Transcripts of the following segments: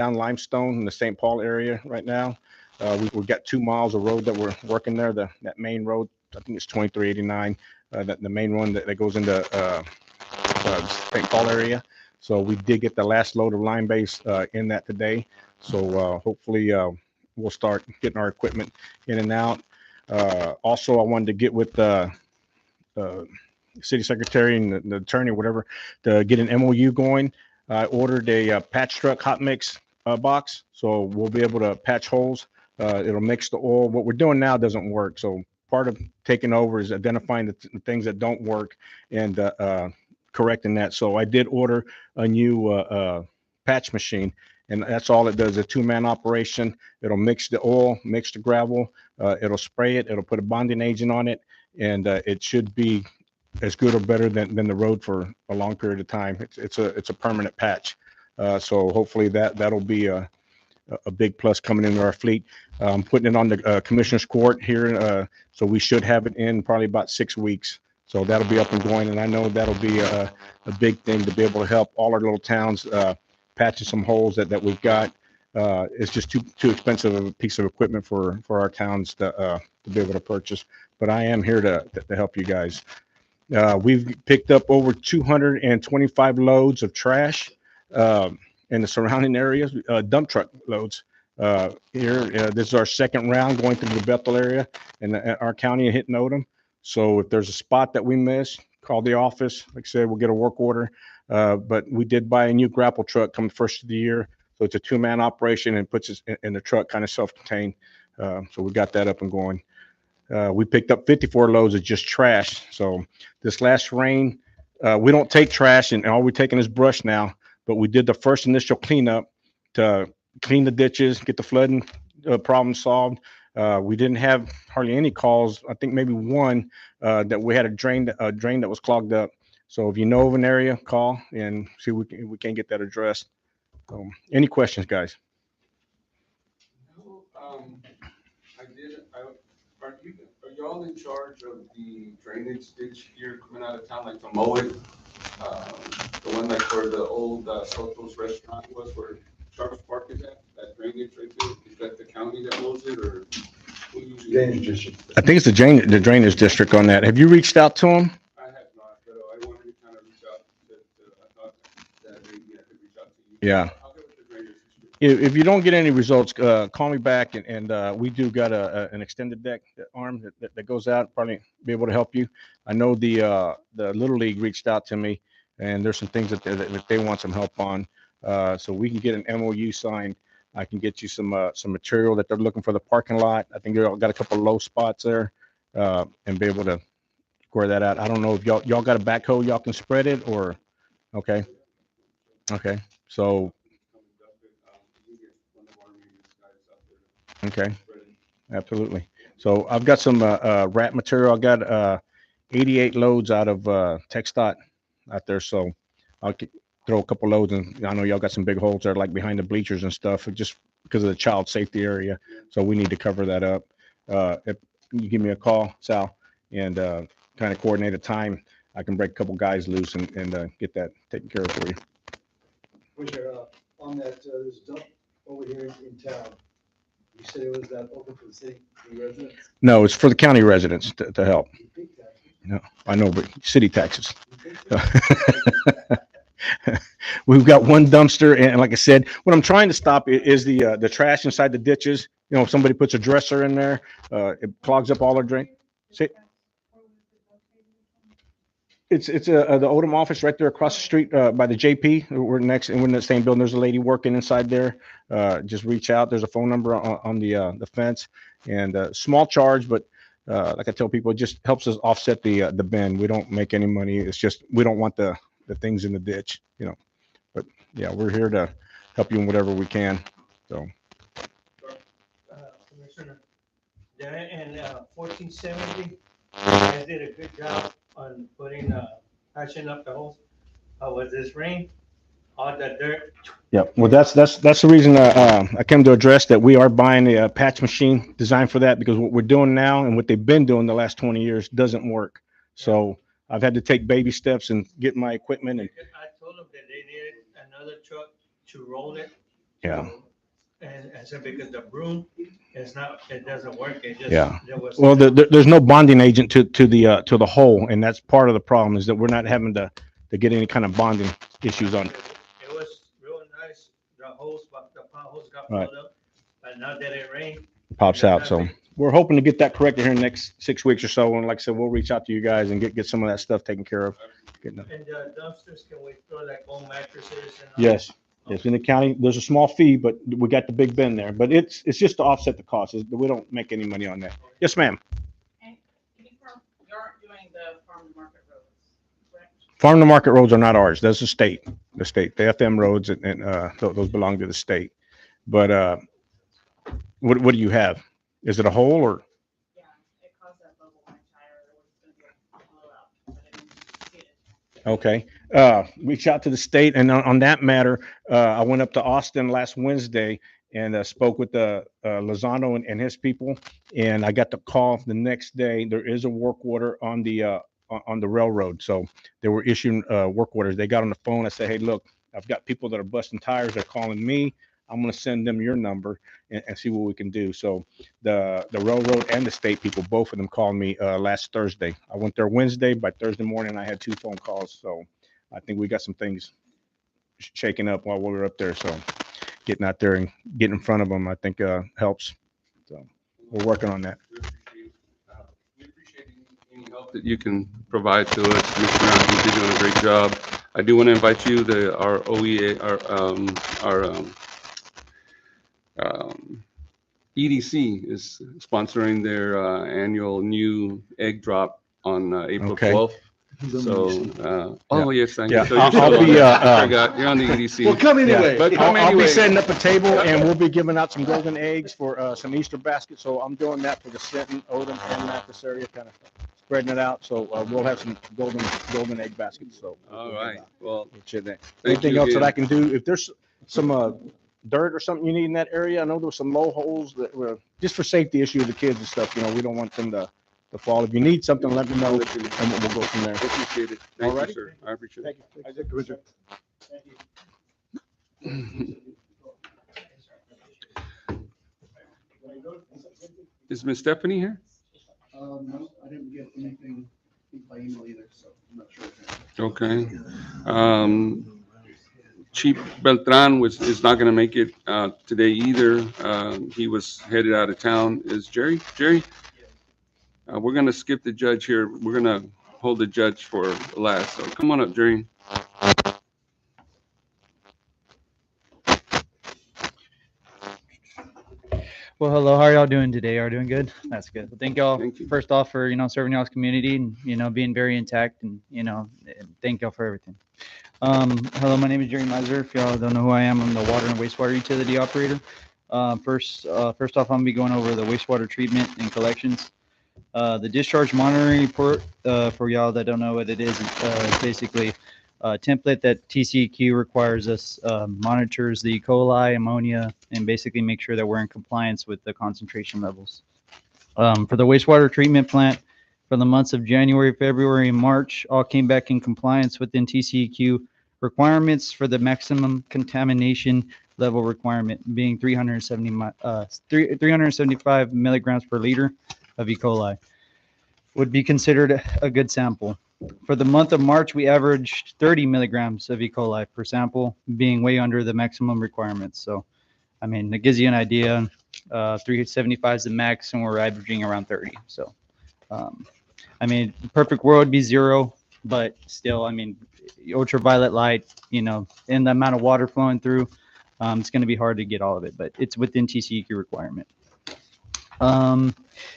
down Limestone in the St. Paul area right now. We've got 2 miles of road that we're working there. That main road, I think it's 2389. That the main one that goes into St. Paul area. So we did get the last load of line base in that today. So hopefully we'll start getting our equipment in and out. Also, I wanted to get with uh, city secretary and the attorney, whatever, to get an MOU going. I ordered a patch truck hot mix box, so we'll be able to patch holes. It'll mix the oil. What we're doing now doesn't work, so part of taking over is identifying the things that don't work and correcting that. So I did order a new patch machine, and that's all it does. A two-man operation. It'll mix the oil, mix the gravel. It'll spray it. It'll put a bonding agent on it, and it should be as good or better than the road for a long period of time. It's a permanent patch. So hopefully that'll be a big plus coming into our fleet. Putting it on the commissioner's court here, so we should have it in probably about 6 weeks. So that'll be up and going, and I know that'll be a big thing to be able to help all our little towns patching some holes that we've got. It's just too expensive of a piece of equipment for our towns to be able to purchase. But I am here to help you guys. We've picked up over 225 loads of trash in the surrounding areas, dump truck loads. Here, this is our second round going through the Bethel area in our county and hitting Odem. So if there's a spot that we miss, call the office. Like I said, we'll get a work order. But we did buy a new grapple truck coming first of the year. So it's a two-man operation and puts us in the truck kind of self-contained. So we got that up and going. We picked up 54 loads of just trash. So this last rain, we don't take trash, and all we're taking is brush now. But we did the first initial cleanup to clean the ditches, get the flooding problem solved. We didn't have hardly any calls. I think maybe one that we had a drain that was clogged up. So if you know of an area, call and see if we can get that addressed. Any questions, guys? No, I did. Are y'all in charge of the drainage ditch here coming out of town, like to mow it? The one like where the old Soto's restaurant was, where Sharps Park is at, that drainage right there. Is that the county that mows it, or who usually? Drainage district. I think it's the drainage district on that. Have you reached out to them? I have not, but I wanted to kind of reach out I thought that maybe I could reach out to you. Yeah. I'll get with the drainage district. If you don't get any results, call me back, and we do got an extended deck arm that goes out. Probably be able to help you. I know the Little League reached out to me, and there's some things that they want some help on. So we can get an MOU signed. I can get you some material that they're looking for the parking lot. I think they've got a couple of low spots there, and be able to square that out. I don't know if y'all got a backhoe y'all can spread it, or okay. So okay, absolutely. So I've got some wrap material. I got 88 loads out of TxDOT out there. So I'll throw a couple loads, and I know y'all got some big holes there, like behind the bleachers and stuff, just because of the child safety area. So we need to cover that up. If you give me a call, Sal, and kind of coordinate a time, I can break a couple guys loose and get that taken care of for you. Commissioner, on that, there's a dump over here in town. You said it was open for the city residents? No, it's for the county residents to help. You pay taxes. No, I know, but city taxes. You pay taxes. We've got one dumpster, and like I said, what I'm trying to stop is the trash inside the ditches. You know, if somebody puts a dresser in there, it clogs up all our drain. See, it's the Odem office right there across the street by the JP. We're next, and we're in the same building. There's a lady working inside there. Just reach out. There's a phone number on the fence, and small charge, but like I tell people, it just helps us offset the bin. We don't make any money. It's just we don't want the things in the ditch, you know. But yeah, we're here to help you in whatever we can. So Commissioner, there in 1470, you guys did a good job on patching up the holes. With this rain, all that dirt. yeah, well, that's the reason I came to address that. We are buying a patch machine designed for that, because what we're doing now and what they've been doing the last 20 years doesn't work. So I've had to take baby steps and get my equipment. And I told them that they needed another truck to roll it Yeah. And I said, because the broom is not, it doesn't work. It just, Yeah. there was. Well, there's no bonding agent to the hole, and that's part of the problem is that we're not having to get any kind of bonding issues on it. It was real nice. The hose, but the pump hose got Right. filled up. But now that it rained. Pops there's out. So nothing. we're hoping to get that corrected here in the next 6 weeks or so. And like I said, we'll reach out to you guys and get some of that stuff taken care of. Getting it. And the dumpsters, can we throw like old mattresses and? Yes. Yes, in the county, there's a small fee, but we got the big bin there. But it's just to offset the cost. We don't make any money on that. Yes, ma'am. And you aren't doing the farm to market roads, correct? Farm to market roads are not ours. That's the state. The FM roads and those belong to the state. But what do you have? Is it a hole or? Yeah, it caused that bubble on my tire. It was gonna blow out. I didn't see it. Okay. Reach out to the state. And on that matter, I went up to Austin last Wednesday and spoke with Lozano and his people. And I got the call the next day. There is a work order on the railroad. So they were issuing work orders. They got on the phone. I said, hey, look, I've got people that are busting tires. They're calling me. I'm going to send them your number and see what we can do. So the railroad and the state people, both of them called me last Thursday. I went there Wednesday. By Thursday morning, I had 2 phone calls. So I think we got some things shaking up while we were up there. So getting out there and getting in front of them, I think helps. So we're working on that. We appreciate any help that you can provide to us, Mr. Brown. I think you're doing a great job. I do want to invite you to our OEA, our EDC is sponsoring their annual new egg drop on April Okay. 12th. So, oh yes, thank Yeah, you. So I'll still on be, there. I forgot. You're on the EDC. Well, come anyway. But come I'll be anyway. setting up a table and we'll be giving out some golden eggs for some Easter baskets. So I'm doing that for the Sinton, Odem, and Mathis area, kind of spreading it out. So we'll have some golden egg baskets. So All right. Well, anything else that again. I can do? If there's some dirt or something you need in that area, I know there were some low holes that were just for safety issue of the kids and stuff. You know, we don't want them to fall. If you need something, let me know, and we'll go from there. Appreciate it. Thank Alrighty. you, sir. I appreciate it. Thank you. Commissioner. Is Miss Stephanie here? No, I didn't get anything by email either, so I'm not sure. Okay. Chief Beltran is not going to make it today either. He was headed out of town. Is Jerry? Jerry? We're going to skip the judge here. We're going to hold the judge for last. So come on up, Jerry. Well, hello. How are y'all doing today? Are doing good? That's good. Well, thank y'all Thank you. first off for serving y'all's community and being very intact and and thank y'all for everything. Hello, my name is Jerry Miser. If y'all don't know who I am, I'm the water and wastewater utility operator. First off, I'm gonna be going over the wastewater treatment and collections. The discharge monitoring report for y'all that don't know what it is basically a template that TCEQ requires us monitors the E. coli, ammonia, and basically make sure that we're in compliance with the concentration levels. For the wastewater treatment plant, for the months of January, February, and March, all came back in compliance within TCEQ requirements for the maximum contamination level requirement being 375 milligrams per liter of E. coli would be considered a good sample. For the month of March, we averaged 30 milligrams of E. coli per sample, being way under the maximum requirements. So, I mean, it gives you an idea. 375 is the max, and we're averaging around 30. So, I mean, the perfect world would be 0, but still, I mean, ultraviolet light, and the amount of water flowing through, it's going to be hard to get all of it, but it's within TCEQ requirement.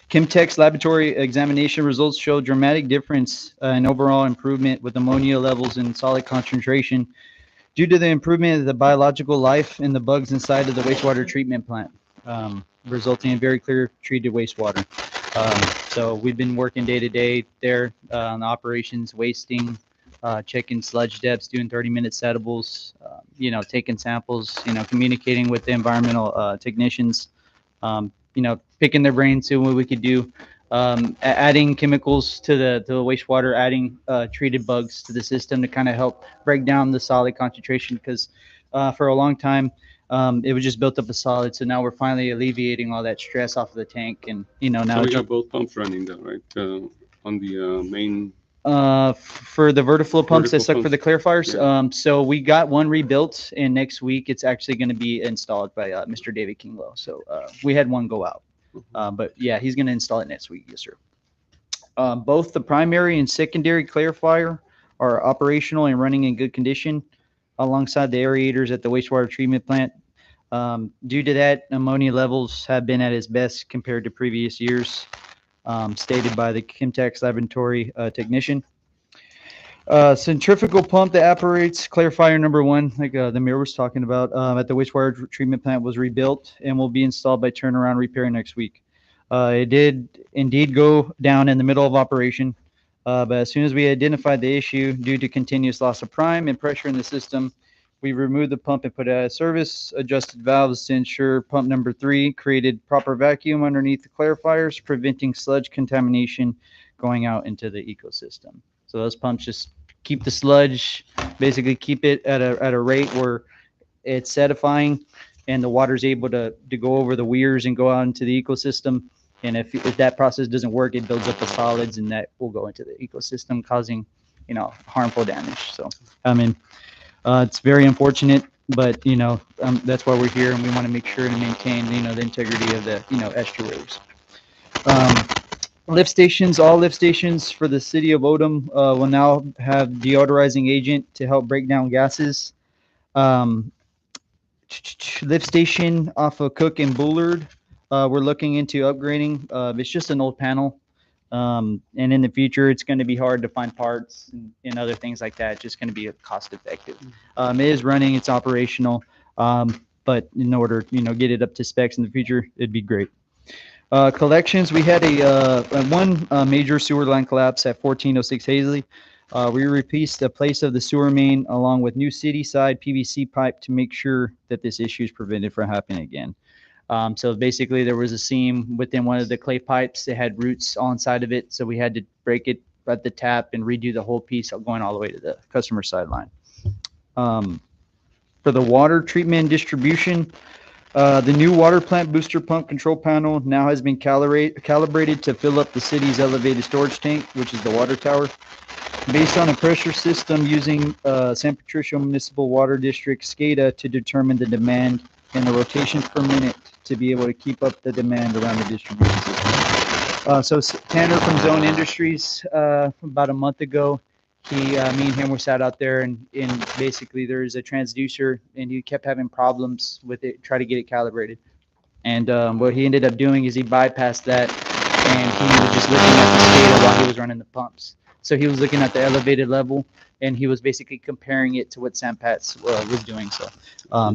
Chemtech's laboratory examination results show dramatic difference in overall improvement with ammonia levels in solid concentration due to the improvement of the biological life in the bugs inside of the wastewater treatment plant, resulting in very clear treated wastewater. So we've been working day to day there on the operations, wasting, checking sludge depths, doing 30-minute settables, taking samples, communicating with the environmental technicians, picking their brains, seeing what we could do, adding chemicals to the wastewater, adding treated bugs to the system to kind of help break down the solid concentration. Because for a long time, It was just built up a solid. So now we're finally alleviating all that stress off of the tank, and now So we it's got both pumps running though, right? On the main for the vertiflow pumps that Vertical suck for the clarifiers. yeah. So we got one rebuilt, and next week it's actually going to be installed by Mr. David Kinglow. So we had one go out, but yeah, he's going to install it next week. Yes, sir. Both the primary and secondary clarifier are operational and running in good condition, alongside the aerators at the wastewater treatment plant. Due to that, ammonia levels have been at its best compared to previous years, stated by the Chemtex laboratory technician. Centrifugal pump that operates clarifier number one, like the mayor was talking about, at the wastewater treatment plant was rebuilt and will be installed by turnaround repair next week. It did indeed go down in the middle of operation, but as soon as we identified the issue due to continuous loss of prime and pressure in the system, we removed the pump and put it out of service, adjusted valves to ensure pump number 3 created proper vacuum underneath the clarifiers, preventing sludge contamination going out into the ecosystem. So those pumps just keep the sludge, basically keep it at a rate where it's sedifying and the water's able to go over the weirs and go out into the ecosystem. And if that process doesn't work, it builds up the solids and that will go into the ecosystem, causing, harmful damage. So, I mean, it's very unfortunate, but, that's why we're here, and we want to make sure to maintain, the integrity of the, estuaries. Lift stations, all lift stations for the city of Odem will now have deodorizing agent to help break down gases. Lift station off of Cook and Bullard, we're looking into upgrading. It's just an old panel. And in the future, it's going to be hard to find parts and other things like that. It's just going to be cost effective. It is running, it's operational. But in order, get it up to specs in the future, it'd be great. Collections, we had one major sewer line collapse at 1406 Hazley. We replaced the place of the sewer main along with new city side PVC pipe to make sure that this issue is prevented from happening again. So basically there was a seam within one of the clay pipes that had roots all inside of it. So we had to break it at the tap and redo the whole piece going all the way to the customer sideline. For the water treatment and distribution, the new water plant booster pump control panel now has been calibrated to fill up the city's elevated storage tank, which is the water tower. Based on a pressure system using San Patricio Municipal Water District SCADA to determine the demand and the rotations per minute to be able to keep up the demand around the distribution system. So Tanner from Zone Industries, about a month ago, me and him were sat out there and basically there's a transducer and he kept having problems with it, try to get it calibrated. And what he ended up doing is he bypassed that and he was just looking at the SCADA while he was running the pumps. So he was looking at the elevated level and he was basically comparing it to what Sampats was doing.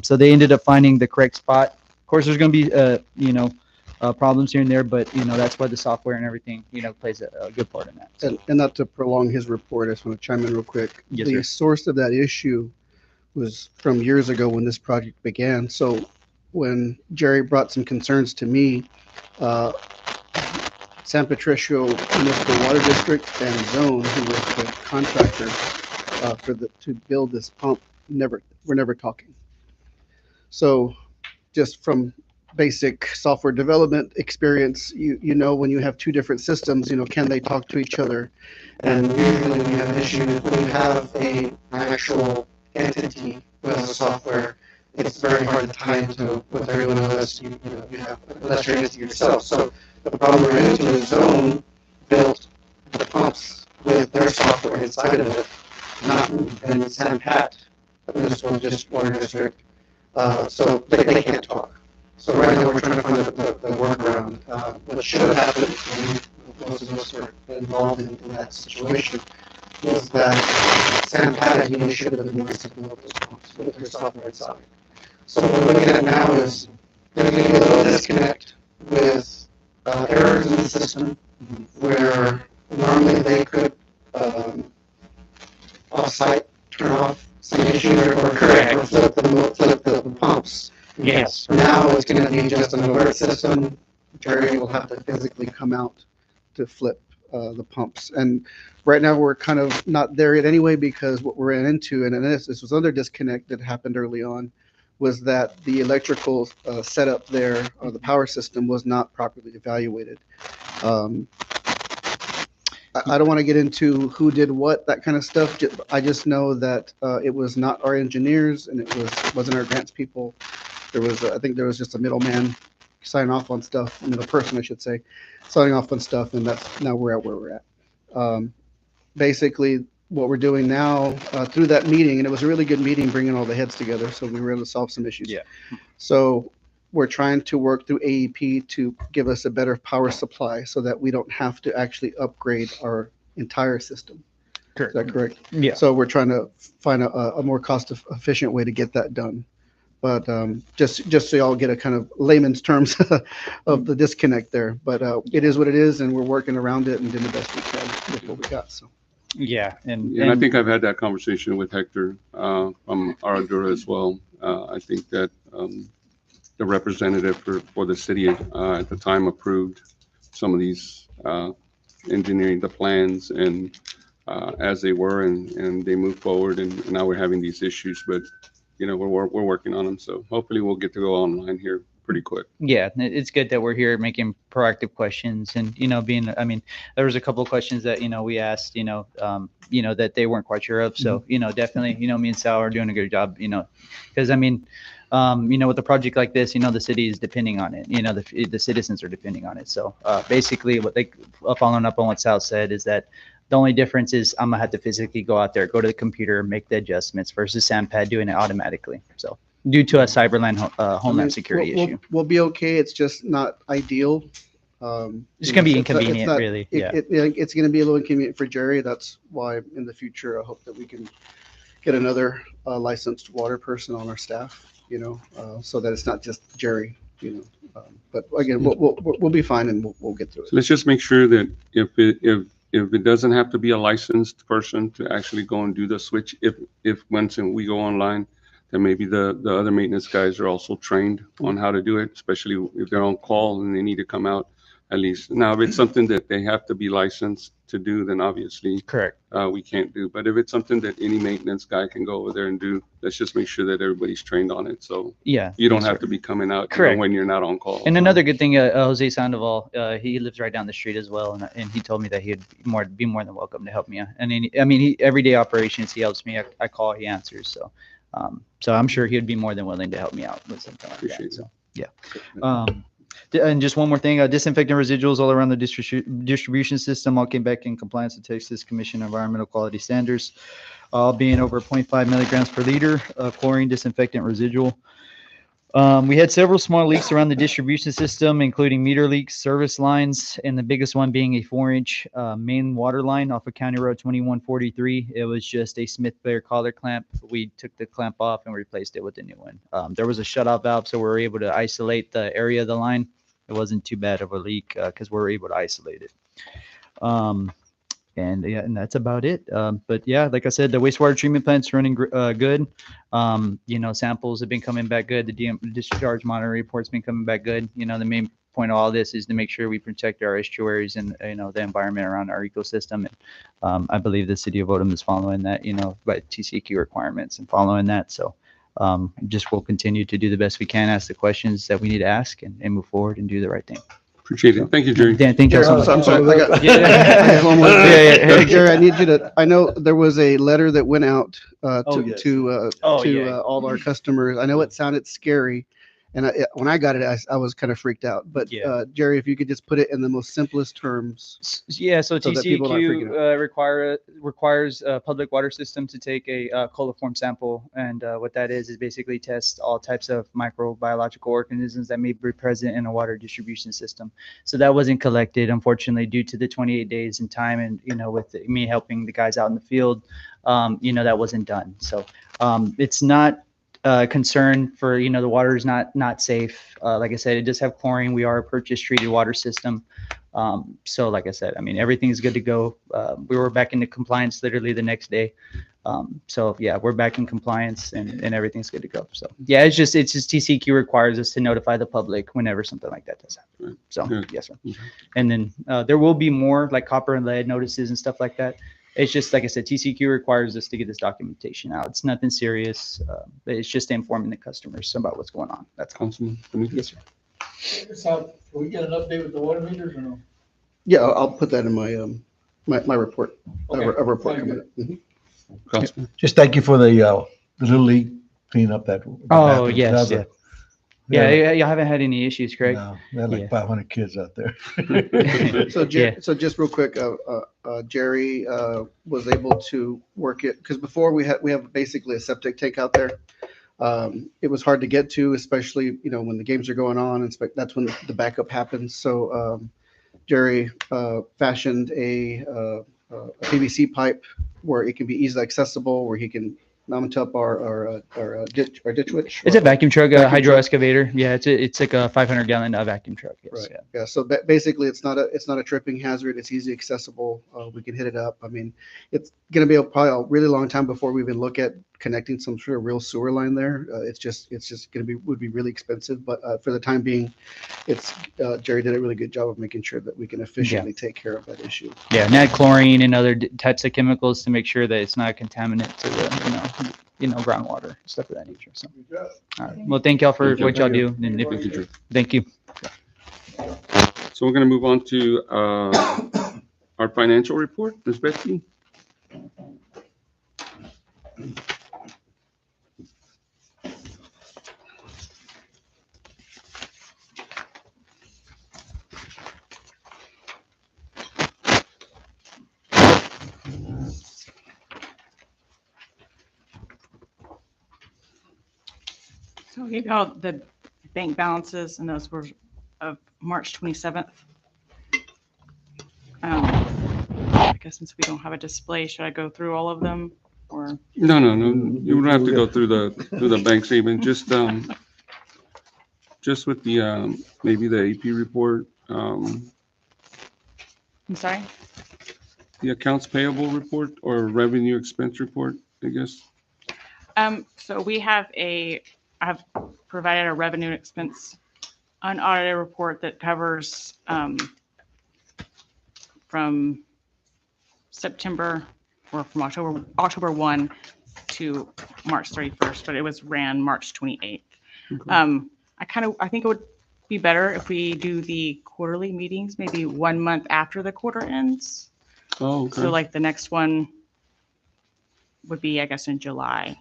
So they ended up finding the correct spot. Of course, there's going to be, problems here and there, but, that's why the software and everything, plays a good part in that. So. And not to prolong his report, I just want to chime in real quick. Yes, the sir. source of that issue was from years ago when this project began. So when Jerry brought some concerns to me, San Patricio Municipal Water District and Zone, who was the contractor to build this pump, were never talking. So just from basic software development experience, you know when you have two different systems, can they talk to each other? And usually when you have issues, when you have an actual entity with a software, it's very hard to tie into with everyone unless you have unless you're into yourself. So the problem we're into is Zone built the pumps with their software inside of it, not and San Pat, Municipal Water District. So they can't talk. So right now we're trying to find the workaround. What should have happened, and most of us are involved in that situation, was that San Pat should have been the ones to develop those pumps with their software inside. So what we're looking at now is there's going to be a little disconnect with errors in the system where normally they could off-site turn off some issues or correct or flip the pumps. Yes. Now it's going to be just an alert system. Jerry will have to physically come out to flip the pumps. And right now we're kind of not there yet anyway because what we're into, and this was another disconnect that happened early on, was that the electrical setup there, or the power system, was not properly evaluated. Um, I don't want to get into who did what, that kind of stuff. I just know that it was not our engineers, and wasn't our grants people. There was, I think there was just a middleman signing off on stuff, a middle person, I should say, signing off on stuff, and that's now we're at where we're at. Basically, what we're doing now through that meeting, and it was a really good meeting, bringing all the heads together, so we were able to solve some issues. Yeah. So we're trying to work through AEP to give us a better power supply so that we don't have to actually upgrade our entire system. Is that correct? Yeah. So we're trying to find a more cost efficient way to get that done. But just so y'all get a kind of layman's terms of the disconnect there. But it is what it is, and we're working around it and doing the best we can with what we got. So. Yeah. And I think I've had that conversation with Hector from Aradura as well. I think that the representative for the city at the time approved some of these engineering, the plans, and as they were, and they moved forward, and now we're having these issues, but we're working on them. So hopefully we'll get to go online here pretty quick. Yeah, it's good that we're here making proactive questions, and I mean, there was a couple of questions that we asked, that they weren't quite sure of. So definitely, me and Sal are doing a good job, because I mean, with a project like this, the city is depending on it. The citizens are depending on it. So basically, what they following up on what Sal said is that the only difference is I'm gonna have to physically go out there, go to the computer, make the adjustments versus SandPad doing it automatically. So due to a Cyberland Homeland Security issue, we'll be okay. It's just not ideal. It's gonna be inconvenient, really. Yeah, it's gonna be a little inconvenient for Jerry. That's why in the future I hope that we can get another licensed water person on our staff. So that it's not just Jerry. But again, we'll be fine, and we'll get through it. So let's just make sure that if it doesn't have to be a licensed person to actually go and do the switch, if once we go online, then maybe the other maintenance guys are also trained on how to do it, especially if they're on call and they need to come out at least. Now, if it's something that they have to be licensed to do, then obviously correct. We can't do. But if it's something that any maintenance guy can go over there and do, let's just make sure that everybody's trained on it. So yeah, you don't have to be coming out when you're not on call. And another good thing, Jose Sandoval, he lives right down the street as well, and he told me that he'd be more than welcome to help me. And he everyday operations, he helps me. I call, he answers. So I'm sure he'd be more than willing to help me out with something like that. So yeah. And just one more thing, disinfectant residuals all around the distribution system all came back in compliance with Texas Commission on Environmental Quality Standards, all being over 0.5 milligrams per liter of chlorine disinfectant residual. We had several small leaks around the distribution system, including meter leaks, service lines, and the biggest one being a 4-inch main water line off of County Road 2143. It was just a Smith-Blair collar clamp. We took the clamp off and replaced it with a new one. There was a shutoff valve, so we were able to isolate the area of the line. It wasn't too bad of a leak because we were able to isolate it. And that's about it. But yeah, like I said, the wastewater treatment plant's running good. Samples have been coming back good. The discharge monitoring report's been coming back good. The main point of all this is to make sure we protect our estuaries and the environment around our ecosystem. And I believe the city of Odem is following that, by TCEQ requirements and following that. So just we'll continue to do the best we can, ask the questions that we need to ask, and move forward and do the right thing. Appreciate it. Thank you, Jerry. Dan, thank you so much. I'm sorry. I have one more. Hey, Jerry, I need you to. I know there was a letter that went out to all our customers. I know it sounded scary, and when I got it, I was kind of freaked out. But Jerry, if you could just put it in the most simplest terms. Yeah. So TCEQ requires a public water system to take a coliform sample, and what that is basically test all types of microbiological organisms that may be present in a water distribution system. So that wasn't collected, unfortunately, due to the 28 days in time, and with me helping the guys out in the field, that wasn't done. So it's not concern for the water is not safe. Like I said, it does have chlorine. We are a purchase treated water system. So like I said, everything's good to go. We were back into compliance literally the next day. So yeah, we're back in compliance and everything's good to go. So yeah, it's just TCEQ requires us to notify the public whenever something like that does happen. So yes, sir. And then there will be more like copper and lead notices and stuff like that. It's just, like I said, TCQ requires us to get this documentation out. It's nothing serious. But it's just informing the customers about what's going on. That's all. Councilman Dominguez? Yes, sir. So, can we get an update with the water meters or no? Yeah, I'll put that in my, my report, Okay, a report thank coming up. Mhm. Councilman? Just thank you for the Little League cleaning up that. Oh, bathroom. yes, That was yeah. a- Yeah, they had you haven't had any issues, like- correct? No, they had Yeah. like 500 kids out there. So, Yeah. so just real quick, Jerry was able to work it, because before we have basically a septic tank out there. It was hard to get to, especially, when the games are going on, and that's when the backup happens. So Jerry fashioned a PVC pipe where it can be easily accessible, where he can mount up our ditch witch. It's a vacuum truck, a Vacuum hydro truck. excavator. Yeah, it's like a 500-gallon vacuum truck. Yes, Right. yeah. Yeah. So basically, it's not a tripping hazard. It's easy accessible. We can hit it up. I mean, it's going to be probably a really long time before we even look at connecting some sort of real sewer line there. It's just going to would be really expensive. But for the time being, Jerry did a really good job of making sure that we can efficiently take care of that issue. Yeah, and add chlorine and other types of chemicals to make sure that it's not a contaminant to the, groundwater, stuff of that nature. So, all right. Well, thank y'all for Thank you. what y'all do. And Thank you, Drew. thank you. So we're going to move on to our financial report. Ms. Betsy? So I gave you all the bank balances, and those were of March 27th. I guess since we don't have a display, should I go through all of them or? No. You don't have to go through the bank statement. Just with the maybe the AP report, I'm sorry? the accounts payable report or revenue expense report, I guess. So I've provided a revenue expense unaudited report that covers from September or from October 1 to March 31st, but it was ran March 28th. Okay. I think it would be better if we do the quarterly meetings, maybe 1 month after the quarter ends. Oh, okay. So like the next one would be, I guess, in July.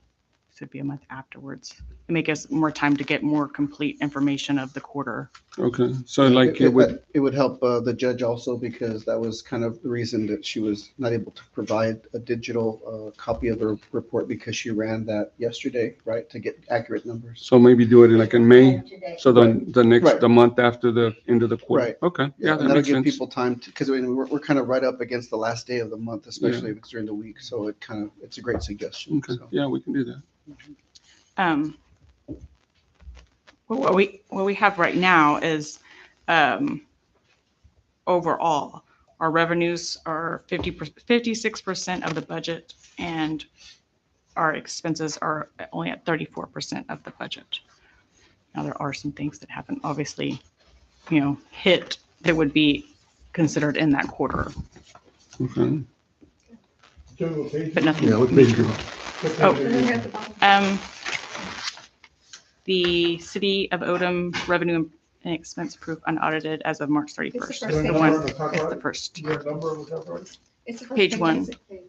So it'd be a month afterwards. It make us more time to get more complete information of the quarter. Okay. So like it would, It would help the judge also, because that was kind of the reason that she was not able to provide a digital copy of the report, because she ran that yesterday, right, to get accurate numbers. so maybe do it like in May. So the next, Right. the month after the end of the quarter. Right. Okay. Yeah, And that that'll makes give sense. people time to, because we're kind of right up against the last day of the month, especially if it's during the week. So it's a great suggestion. Okay. So. Yeah, we can do that. What we have right now is overall, our revenues are 56% of the budget, and our expenses are only at 34% of the budget. Now, there are some things that happen, obviously, hit that would be considered in that quarter, Okay. but nothing. Yeah, what page are you Oh, the City of Odem revenue and expense proof unaudited as of March 31st. It's It's the the first one, page. it's the first. Your number was that right? It's the first Page one. basic page.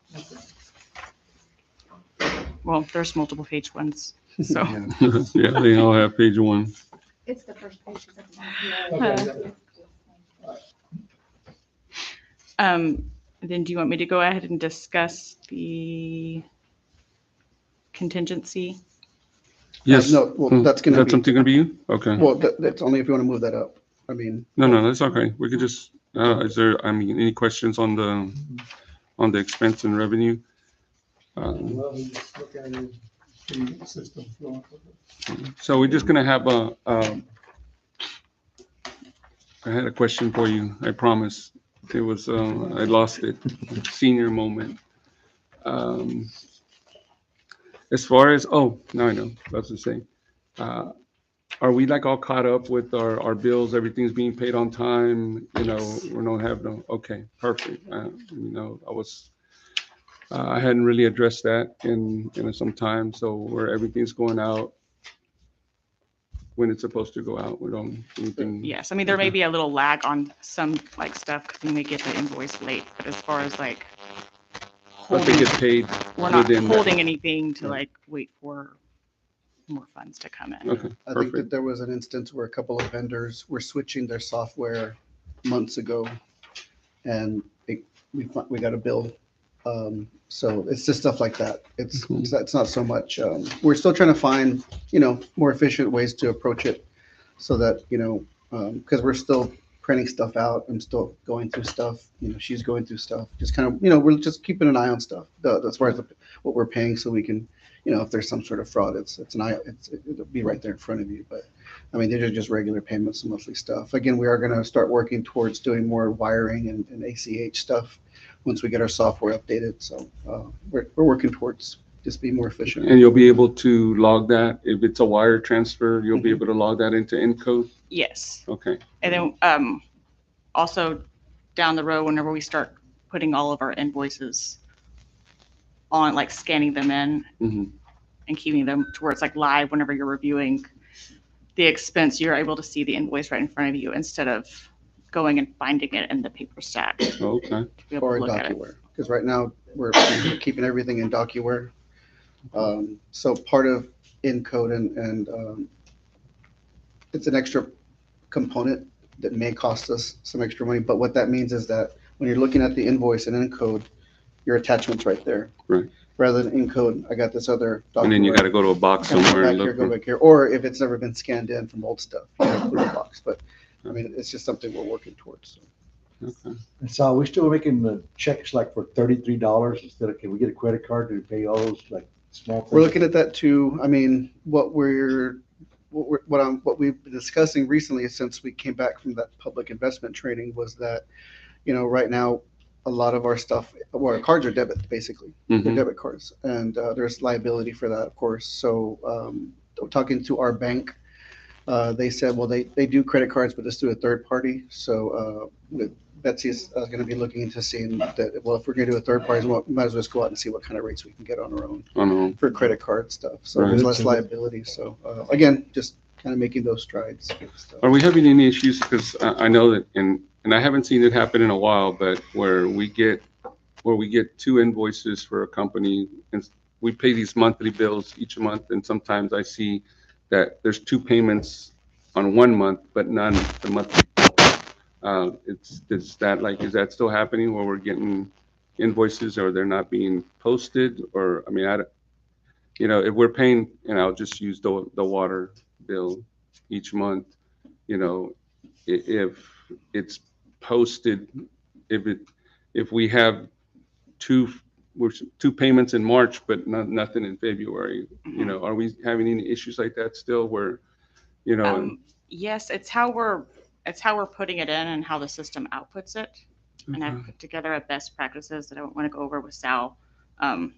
Well, there's multiple page ones, so. Yeah, they all have page one. It's the first page. Okay. Then do you want me to go ahead and discuss the contingency? Yes. No, well, that's gonna be, something gonna be you? Okay. well, that's only if you want to move that up. I mean. No, that's okay. We could just, is there, any questions on the expense and revenue? Well, we just look at it, the system flowing. So we're just gonna have I had a question for you, I promise. It was, I lost it, senior moment. As far as, now I know, that's the same. Are we like all caught up with our bills? Everything's being paid on time? We don't have okay, perfect. I was I hadn't really addressed that in some time, so where everything's going out when it's supposed to go out, we don't, anything. Yes, I mean, there may be a little lag on some like stuff because we may get the invoice late, but as far as like But they holding, get paid we're not within that. holding anything to like wait for more funds to come in. Okay, I think that perfect. there was an instance where a couple of vendors were switching their software months ago, and we got a bill. So it's just stuff like that. It's not so much. We're still trying to find, more efficient ways to approach it, so that, because we're still printing stuff out. I'm still going through stuff. She's going through stuff. Just kind of, we're just keeping an eye on stuff as far as what we're paying, so we can, if there's some sort of fraud, it'll be right there in front of you. But I mean, they're just regular payments, monthly stuff. Again, we are going to start working towards doing more wiring and ACH stuff once we get our software updated. So we're working towards just being more efficient. And you'll be able to log that, if it's a wire transfer, you'll be able to log that into Encode? Yes. Okay, And then also down the road, whenever we start putting all of our invoices on, like scanning them in Mhm. and keeping them to where it's like live, whenever you're reviewing the expense, you're able to see the invoice right in front of you instead of going and finding it in the paper stack. okay. To be able Or to in look at it. DocuWare, because right now we're keeping everything in DocuWare. So part of Encode and it's an extra component that may cost us some extra money. But what that means is that when you're looking at the invoice and Encode, your attachment's right there. Right. Rather than Encode, I got this other DocuWare. And then you got to go to a box Go somewhere back and here, look go for. back here, or if it's never been scanned in from old stuff, you have to put it in a box. But I mean, it's just something we're working towards. Okay. And so we're still making the checks like for $33 instead of, can we get a credit card to pay all those like small things? We're looking at that too. I mean, what we've been discussing recently since we came back from that public investment training was that, right now, a lot of our stuff, well, our cards are debit, basically. They're Mhm. debit cards, and there's liability for that, of course. So talking to our bank, they said, well, they do credit cards, but it's through a third party. So Betsy's going to be looking into seeing that, well, if we're going to do a third party, we might as well just go out and see what kind of rates we can get on our own I know. for credit card stuff. So Right. there's less liability. So again, just kind of making those strides. Are we having any issues? Because I know that, and I haven't seen it happen in a while, but where we get two invoices for a company and we pay these monthly bills each month, and sometimes I see that there's two payments on one month, but none the monthly. Is that still happening where we're getting invoices or they're not being posted? Or, I mean, if we're paying, I'll just use the water bill each month, if it's posted, if we have two payments in March, but nothing in February, are we having any issues like that still where, Yes, it's how we're putting it in and how the system outputs it. And I've put together a best practices that I want to go over with Sal to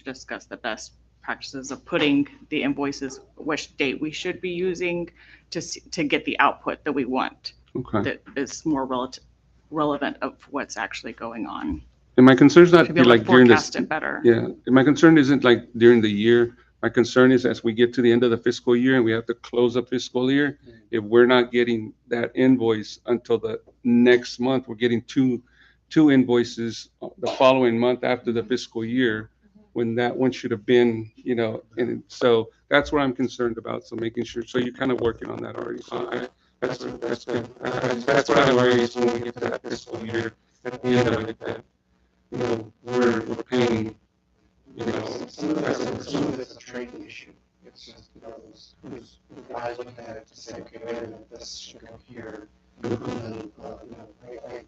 discuss the best practices of putting the invoices, which date we should be using to get the output that we want. okay. That is more relevant of what's actually going on. And my concern is not To be able like to during this. forecast it better. Yeah, and my concern isn't like during the year. My concern is as we get to the end of the fiscal year and we have to close a fiscal year, if we're not getting that invoice until the next month, we're getting two invoices the following month after the fiscal year, when that one should have been, and so that's what I'm concerned about. So making sure, so you're kind of working on that already. So that's good. That's what I worry is when we get to that fiscal year, at the end of it, that, we're paying, Some of it's a training issue. It's just, who's guys looking at it to say, okay, wait a minute, this should go here. And then,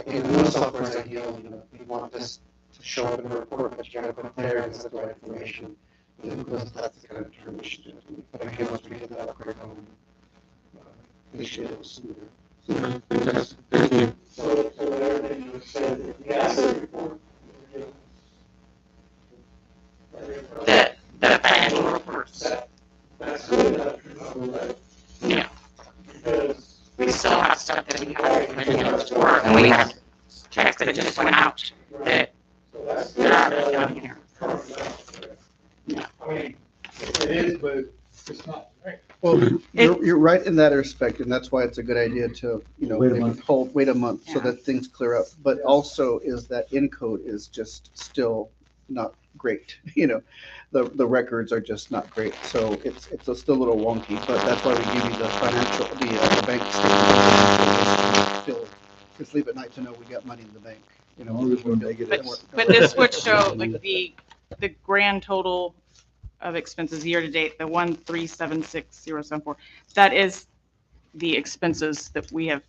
in one software is ideal, we want this to show up in the report, but you gotta put it there and set the right information. Because that's the kind of term we should do. But again, once we get that upgrade on, this should go smoother. Thank you. So everything you said, the asset report. The financial reports. That's good enough, right? Yeah. Because We still have stuff that we have to for, and we have checks that just went out that so that's down here. I mean, it is, but it's not, right? Well, It- you're right in that respect, and that's why it's a good idea to, Wait a maybe month. wait a month so Yeah. that things clear up. But also is that encode is just still not great, the records are just not great. So it's still a little wonky, but that's why we give you the financial, the bank statement. Just sleep at night to know we got money in the bank, All this one negative. But this would show like the grand total of expenses year to date, the 1376074. That is the expenses that we have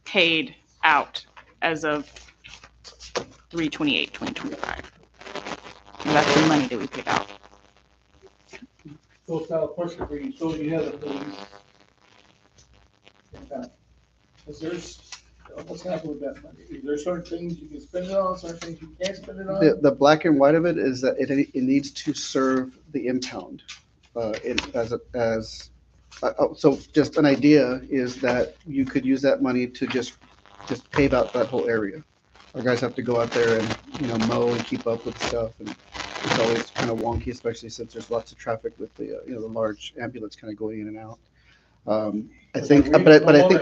paid out as of 3/28/2025. And that's the money that we paid out. So it's not a question for you, so you have the police. Is there's, what's happening with that money? Is there certain things you can spend it on, certain things you can't spend it on? The black and white of it is that it needs to serve the impound. So just an idea is that you could use that money to just pave out that whole area. Our guys have to go out there and, mow and keep up with stuff, and it's always kind of wonky, especially since there's lots of traffic with the, the large ambulance kind of going in and out. I think, but I think,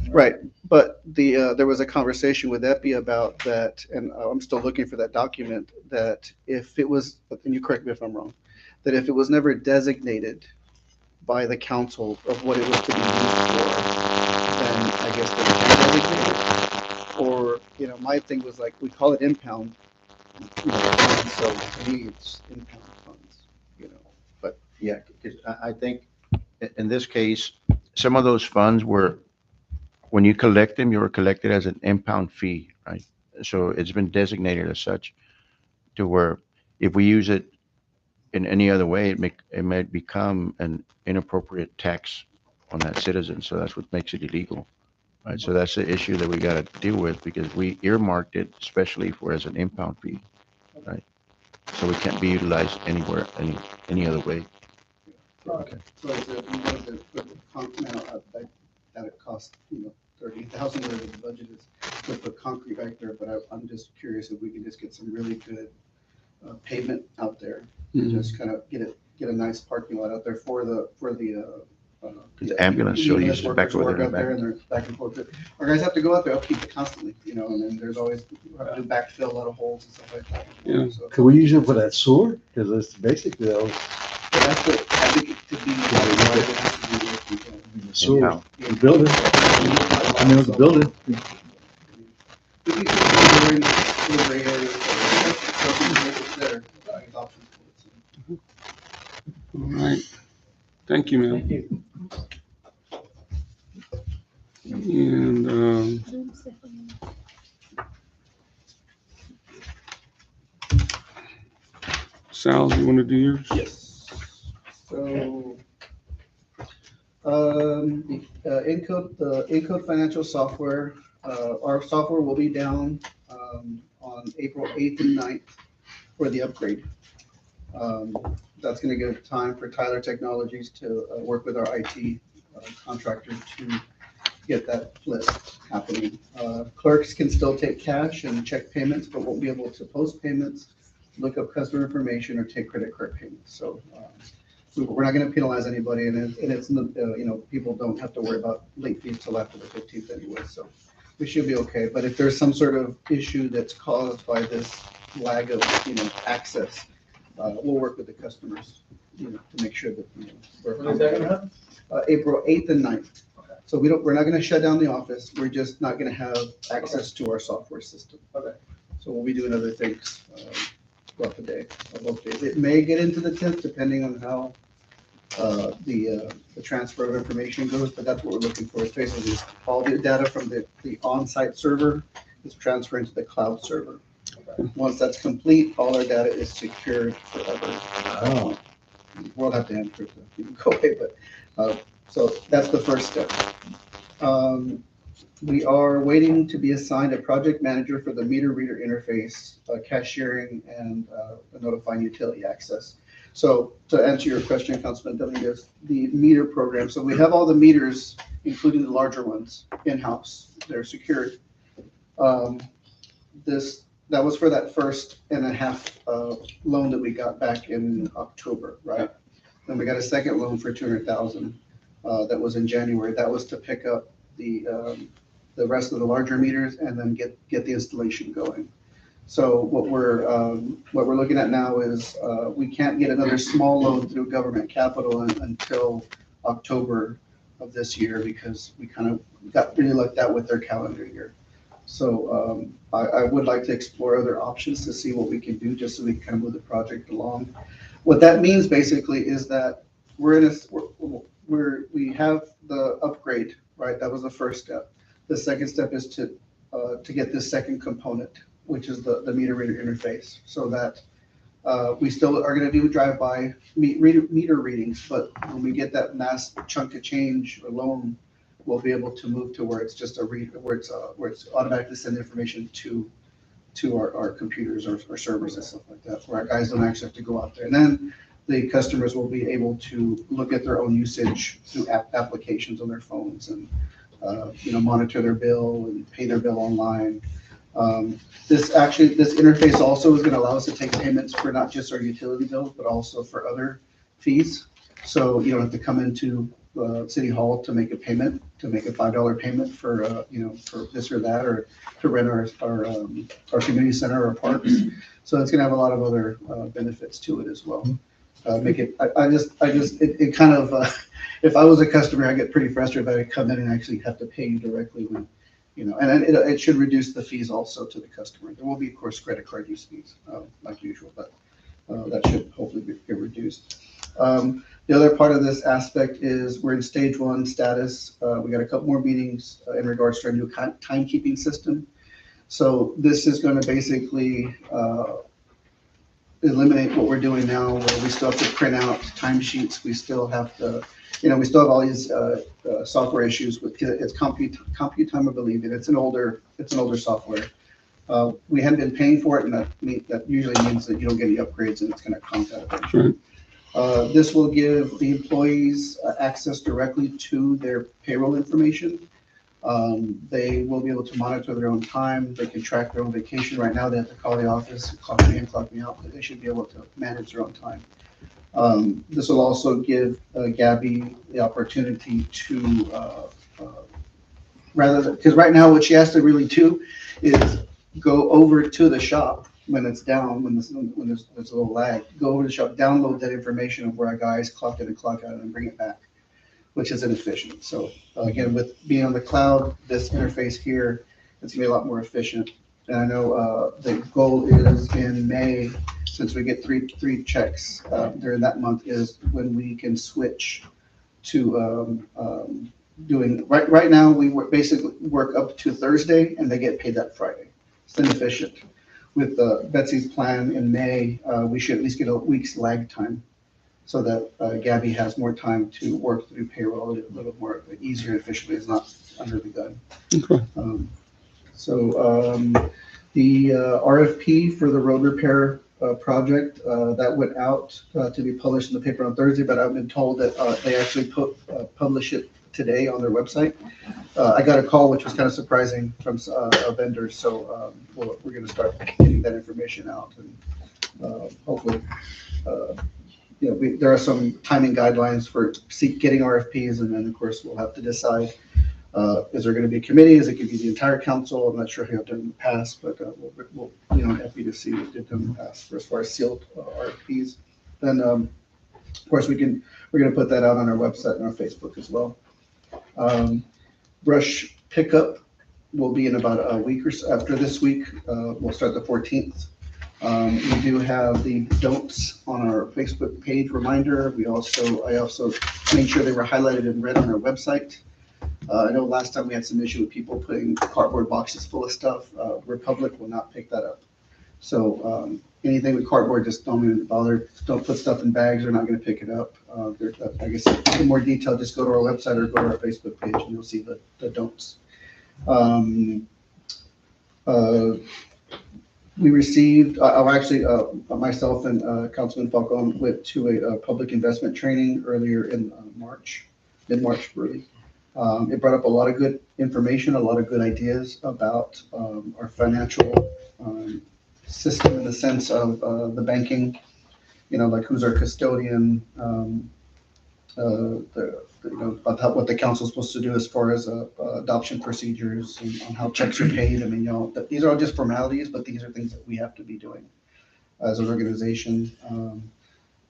right, but there was a conversation with Epi about that, and I'm still looking for that document, that if it was, and you correct me if I'm wrong, that if it was never designated by the council of what it was to be used for, then I guess they can designate it. Or, my thing was like, we call it impound, so to me, it's impound funds, but Yeah, because I think in this case, some of those funds were, when you collect them, you were collected as an impound fee, right? So it's been designated as such to where if we use it in any other way, it might become an inappropriate tax on that citizen. So that's what makes it illegal, right? So that's the issue that we got to deal with because we earmarked it especially for as an impound fee, right? So we can't be utilized anywhere, any other way. Okay. So it's that it costs, 30,000, whatever the budget is, to put concrete right there, but I'm just curious if we can just get some really good pavement out there, and just kind of get a nice parking lot out there for the The ambulance still EMS uses it back workers over work there. out there, and they're back and forth. Our guys have to go out there, upkeep it constantly, and then there's always, we have to backfill a lot of holes and stuff like that. Yeah. So Could we use it for that sewer? Because it's basically, but that's what, I think it could be, it has to be with the sewer, Impound. the building. I mean, it was a building. We can consider in the gray area, so we can make it better, options for it, so. All right. Thank you, ma'am. Thank you. And, Sal, you want to do yours? Yes. So, the Encode financial software, our software will be down, on April 8th and 9th for the upgrade. That's gonna give time for Tyler Technologies to, work with our IT contractor to get that flip happening. Clerks can still take cash and check payments, but won't be able to post payments, look up customer information, or take credit card payments. So we're not going to penalize anybody, and it's people don't have to worry about late fees till after the 15th anyway. So we should be okay. But if there's some sort of issue that's caused by this lag of access, we'll work with the customers to make sure that we're When is that gonna happen? April 8th and 9th. So we're not going to shut down the office. We're just not going to have access to our software system. Okay. So we'll be doing other things throughout the day, both days. It may get into the 10th depending on how the transfer of information goes, but that's what we're looking for. It's basically just all the data from the on-site server is transferring to the cloud server. Once that's complete, all our data is secured forever. Oh. We'll have to answer to go away, but so that's the first step. We are waiting to be assigned a project manager for the meter reader interface, cashiering, and notifying utility access. So to answer your question, Councilman Dominguez, the meter program. So we have all the meters, including the larger ones, in-house. They're secured. This that was for that first and a half loan that we got back in October, right? Then we got a second loan for 200,000 that was in January. That was to pick up the rest of the larger meters and then get the installation going. So what we're looking at now is we can't get another small loan through government capital until October of this year because we kind of got really lucked out with their calendar year. So I would like to explore other options to see what we can do just so we can kind of move the project along. What that means basically is that we have the upgrade, right? That was the first step. The second step is to get this second component, which is the meter reader interface, so that we still are going to do drive-by meter readings, but when we get that mass chunk of change or loan, we'll be able to move to where it's just a read, where it's automatically send information to our computers or servers and stuff like that, where our guys don't actually have to go out there. And then the customers will be able to look at their own usage through applications on their phones and monitor their bill and pay their bill online. This interface also is going to allow us to take payments for not just our utility bills, but also for other fees. So you don't have to come into City Hall to make a payment, to make a $5 payment for for this or that, or to rent our community center or parks. So it's going to have a lot of other benefits to it as well. It kind of, if I was a customer, I get pretty frustrated if I come in and actually have to pay you directly when, and it should reduce the fees also to the customer. There will be, of course, credit card use fees, like usual, but that should hopefully get reduced. The other part of this aspect is we're in stage 1 status. We got a couple more meetings in regards to our new timekeeping system. So this is going to basically eliminate what we're doing now, where we still have to print out timesheets. We still have to, we still have all these software issues with it's CompuTime, I believe, and it's an older software. We haven't been paying for it, and that usually means that you don't get any upgrades, and it's going to count that eventually. This will give the employees access directly to their payroll information. They will be able to monitor their own time. They can track their own vacation. Right now, they have to call the office, clock me in, clock me out, but they should be able to manage their own time. This will also give Gabby the opportunity to, because right now what she has to really do is go over to the shop when it's down, when there's a little lag, go over to the shop, download that information of where our guys clock in and clock out and bring it back, which is inefficient. So again, with being on the cloud, this interface here, it's gonna be a lot more efficient. And I know the goal is in May, since we get three checks during that month, is when we can switch to doing, right now, we basically work up to Thursday and they get paid that Friday. It's inefficient. With Betsy's plan in May, we should at least get a week's lag time, so that Gabby has more time to work through payroll a little more easier and efficiently. It's not under the gun. Okay. The RFP for the road repair project that went out to be published in the paper on Thursday, but I've been told that they actually publish it today on their website. I got a call, which was kind of surprising, from a vendor, so we're going to start getting that information out, and hopefully there are some timing guidelines for getting RFPs, and then of course we'll have to decide, is there going to be a committee? Is it going to be the entire council? I'm not sure how I've done in the past, but we'll happy to see what they've done in the past for as far as sealed RFPs. Then of course we're going to put that out on our website and our Facebook as well. Brush pickup will be in about a week or so after this week. We'll start the 14th. We do have the don'ts on our Facebook page reminder. I also made sure they were highlighted in red on our website. I know last time we had some issue with people putting cardboard boxes full of stuff. Republic will not pick that up. So anything with cardboard, just don't even bother. Don't put stuff in bags. They're not going to pick it up. I guess for more detail, just go to our website or go to our Facebook page and you'll see the don'ts. We received, myself and Councilman Falcon went to a public investment training earlier in mid-March, really. It brought up a lot of good information, a lot of good ideas about our financial system in the sense of the banking, like who's our custodian, about what the council's supposed to do as far as adoption procedures and on how checks are paid. I mean, these are all just formalities, but these are things that we have to be doing as an organization.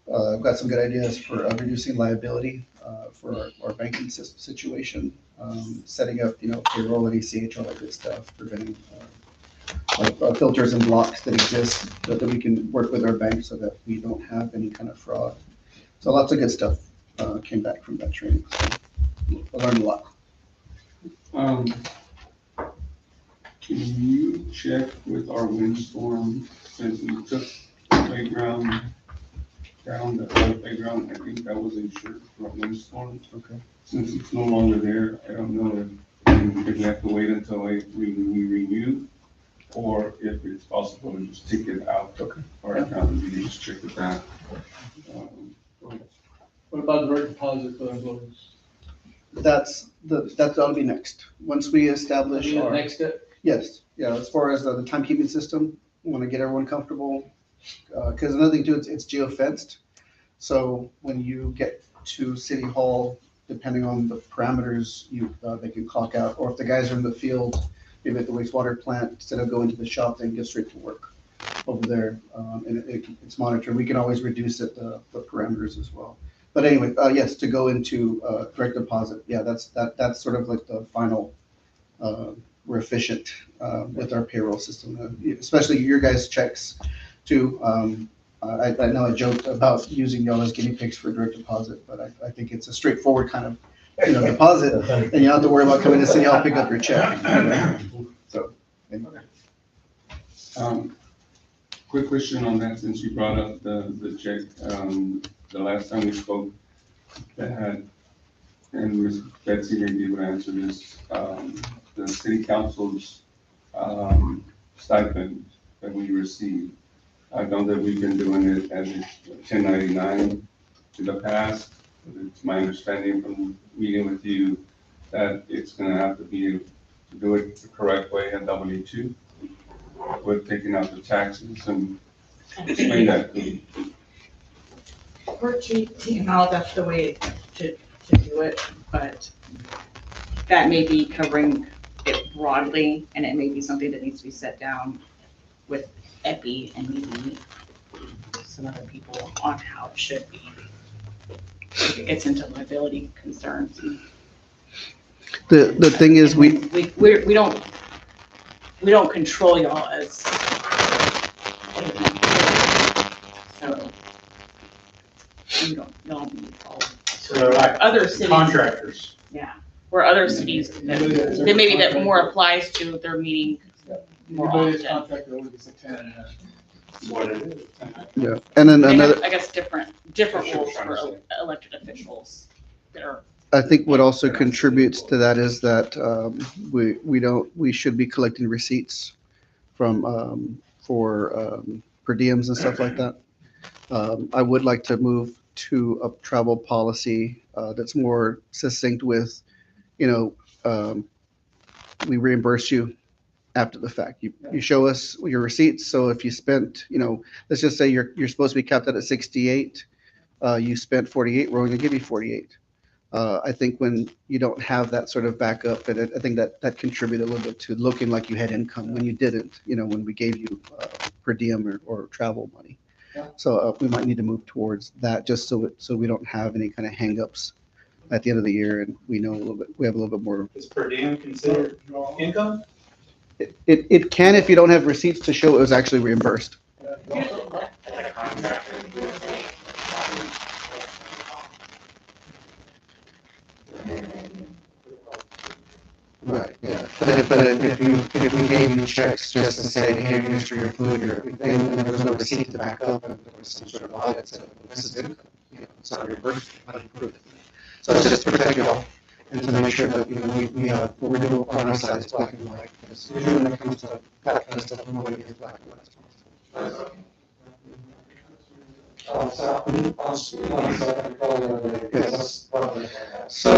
I've got some good ideas for reducing liability for our banking situation, setting up, payroll and ACH, all that good stuff, preventing filters and blocks that exist that we can work with our bank so that we don't have any kind of fraud. So lots of good stuff came back from that training. So I learned a lot. Can you check with our windstorm since we took the playground down, the other playground? I think that was insured for a windstorm. Okay. Since it's no longer there, I don't know if we have to wait until we renew or if it's possible to just take it out of our account and we can just check it back. What about direct deposit for employees? That'll be next. Once we establish The our, next step? yes, yeah, as far as the timekeeping system, we want to get everyone comfortable. Because another thing too, it's geo-fenced. So when you get to City Hall, depending on the parameters, they can clock out. Or if the guys are in the field, maybe at the wastewater plant, instead of going to the shop, they can get straight to work over there. And it's monitored. We can always reduce the parameters as well. But anyway, yes, to go into direct deposit, yeah, that's sort of like the final. We're efficient with our payroll system, especially your guys' checks too. I know I joked about using y'all as guinea pigs for direct deposit, but I think it's a straightforward kind of deposit, and you don't have to worry about coming to City Hall pick up your check. So. Anyway. Quick question on that, since you brought up the check. The last time we spoke, and Ms. Betsy maybe would answer this, the city council's stipend that we receive. I know that we've been doing it as a 1099 in the past. It's my understanding from meeting with you that it's gonna have to be to do it the correct way in W-2 with taking out the taxes and explain that to me. We're keeping out, that's the way to do it, but that may be covering it broadly, and it may be something that needs to be set down with EPI and maybe some other people on how it should be. If it gets into liability concerns. The thing is, we don't control y'all as. So. You don't need all. So they're like Other cities. contractors. Yeah, where other cities, that maybe that more applies to, they're meeting more Everybody's often. contractor always gets a 10. What it is. yeah, and then They another. have, I guess, different rules for elected officials that are. I think what also contributes to that is that we should be collecting receipts from for per diems and stuff like that. I would like to move to a travel policy that's more succinct with, we reimburse you after the fact. You show us your receipts. So if you spent, let's just say you're supposed to be capped out at 68, you spent 48, we're going to give you 48. I think when you don't have that sort of backup, and I think that contributed a little bit to looking like you had income when you didn't, when we gave you per diem or travel money. Yeah. So we might need to move towards that just so we don't have any kind of hangups at the end of the year, and we have a little bit more. Is per diem considered income? It can if you don't have receipts to show it was actually reimbursed. Right, yeah. But if we gave you checks just to say, hey, here's for your food, and there was no receipt to back up, and there was some sort of audit, so this is income, it's not reimbursed, how do you prove it? So it's just to protect you all, and to make sure that, we have, what we're doing on our side is black and white, because usually when it comes to that kind of stuff, nobody gets black and white. So,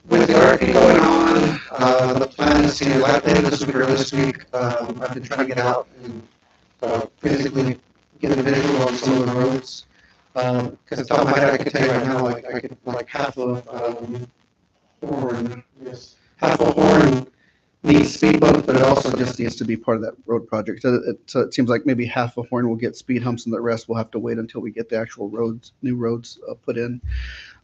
with the RFP going on, the plan is to do that day this week or this week. I've been trying to get out and physically get a visual on some of the roads. Because it's top of my head, I can tell you right now, like, I could, like, Horn, Yes. half a Horn needs speed bumps, but it also just needs to be part of that road project. So it seems like maybe half a Horn will get speed humps and the rest will have to wait until we get the actual roads, new roads put in.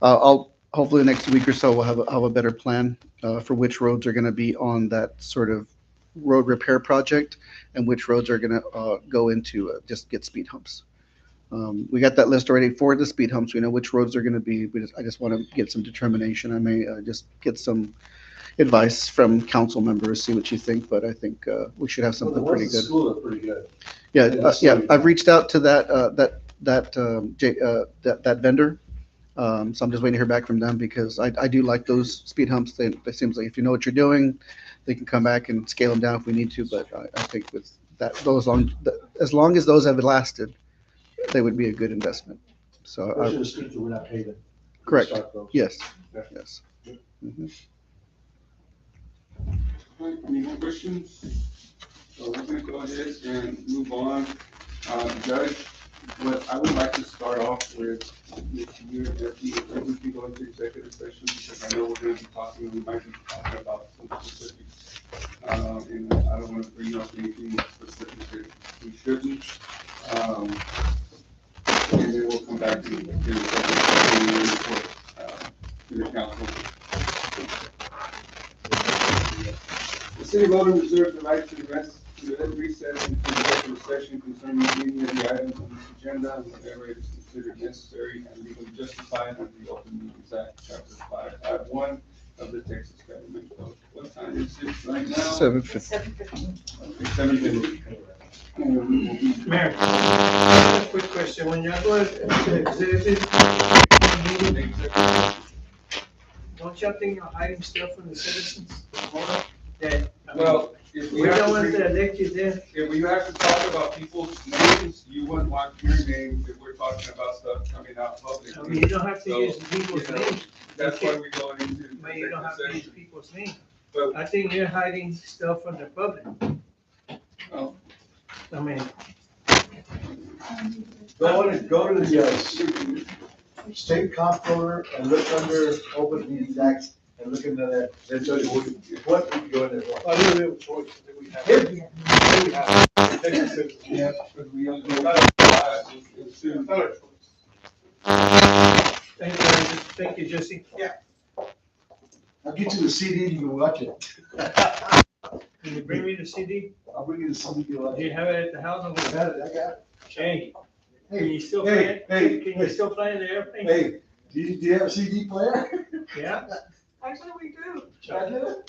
I'll, hopefully the next week or so, we'll have a better plan for which roads are gonna be on that sort of road repair project and which roads are gonna go into just get speed humps. We got that list already for the speed humps. We know which roads are gonna be, I just wanna get some determination. I may just get some advice from council members, see what you think, but I think we should have Well, the something ones pretty at good. school are pretty good. Yeah, that's yeah, really I've bad. reached out to that vendor. So I'm just waiting to hear back from them because I do like those speed humps. It seems like if you know what you're doing, they can come back and scale them down if we need to, but I think with that, as long as those have lasted, they would be a good investment. So, Especially the streets that we're not paving. correct, Start those. yes, Yeah. yes. Mhm. Right, any more questions? So we're gonna go ahead and move on. Judge, what I would like to start off with you, if we can go into executive session, because I know we're gonna be talking, we might be talking about some specifics. And I don't wanna bring up anything specific that we shouldn't. And then we'll come back to the council. The city of Odem reserves the right to recess into executive session concerning any of the items on this agenda, whenever it is considered necessary and legally justified under the Open Meetings Act, Chapter 551 of the Texas Government Code. What time is it right now? 7:50. Okay, 7:50. And we will be. Mayor, a quick question. When y'all go to executive meeting, don't y'all think you're hiding stuff from the citizens? That, I mean, Well, if we we're have the to ones bring- that elected them. if we have to talk about people's names, you wouldn't want your name if we're talking about stuff coming out I mean, publicly. you don't have to So, use people's you know, names. That's why we're going into But you don't have to use executive session. people's names. But, I think you're hiding stuff from the public. oh, I mean, Go to the state comptroller and look under Open Meetings Act and look into that. They'll tell you what we can go in there for. A little bit of choice that we have. Here we have. yeah, but we don't know. It's soon. thank you, Jesse. Yeah. I'll get you the CD, you can watch it. Can you bring me the CD? I'll bring you the CD, you watch Do it. you have it at the house? I got it, I got it. Hey, can Hey, you still hey, play it? hey, Can hey. you still play the airplane? Hey, do you have a CD player? Yeah? Actually, we do. I do.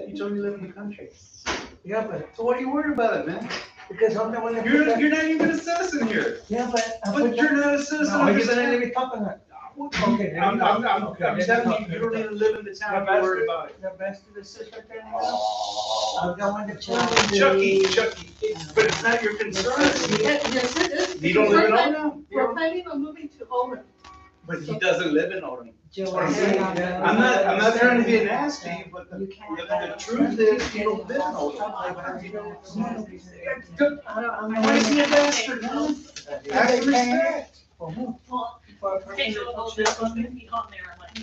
You told me you live in the country. Yeah, but, So what are you worried about it, man? because I'm the one that. You're not even a citizen here. Yeah, but. But you're not a citizen No, of you're this gonna let town. me talk on that. Okay. I'm telling you, you don't even live in the town, you're worried about it. The best of the sister right there. I'm going to tell Chucky, but it's not your concern. Yes, it is. You don't live in We're Odem? We're planning on moving to Odem. But he doesn't live in Odem. I'm I'm not trying to be nasty, but You can't. the truth is, you don't live in Odem. Why is he a bastard, man? Ask respect. Okay, so there's going to be on there, like.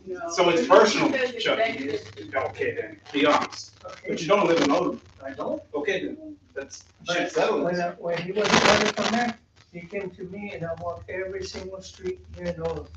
No. So it's personal, Because it's Chuck. negative. Okay then, be honest. But you don't live in Odem. I don't. Okay then, that's, But shit settled. when he was running from there, he came to me and I walked every single street here in Oakland.